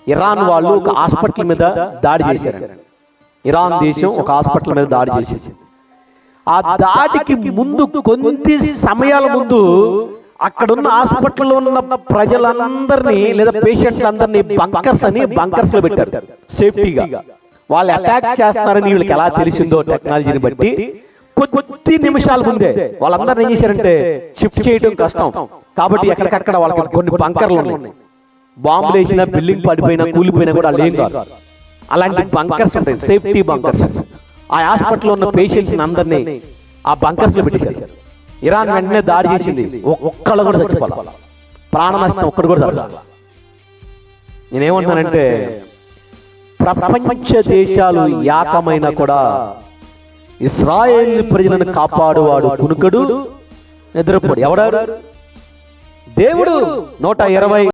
Iran వాళ్ళు ఒక hospital మీద దాడి చేశారు. ఇరాన్ దేశం ఒక హాస్పిటల్ మీద దాడి చేసింది. ఆ దాడికి ముందు కొద్ది సమయాల ముందు అక్కడున్న హాస్పిటల్లో ఉన్న ప్రజలందరినీ లేదా పేషెంట్లందరినీ బంకర్స్ లో పెట్టారు సేఫ్టీగా. వాళ్ళు అటాక్ చేస్తారని వీళ్ళకి ఎలా తెలిసిందో టెక్నాలజీని బట్టి కొద్ది నిమిషాల ముందే వాళ్ళందరినీ ఏం చేశారంటే షిఫ్ట్ చేయడం కష్టం కాబట్టి ఎక్కడికక్కడ వాళ్ళకి కొన్ని బంకర్లు ఉన్నాయి. బాంబులు వేసినా, బిల్డింగ్ పడిపోయినా, కూలిపోయినా కూడా లేం కాదు. అలాంటి బంకర్స్ ఉంటాయి, సేఫ్టీ బంకర్స్. ఆ హాస్పిటల్లో ఉన్న పేషెంట్స్ అందరినీ ఆ బంకర్స్ లో పెట్టేశారు. ఇరాన్ వెంటనే దాడి చేసింది. ఒక్కళ్ళు కూడా చచ్చిపోవాలి, ప్రాణ నష్టం ఒక్కడు కూడా జరగాలి. నేనేమంటానంటే ప్రపంచ దేశాలు యాకమైన కూడా ఇశ్రాయేల్ ప్రజలను కాపాడువాడు కునుకడు, నిద్రపోడు. ఎవడాడు? దేవుడు. 120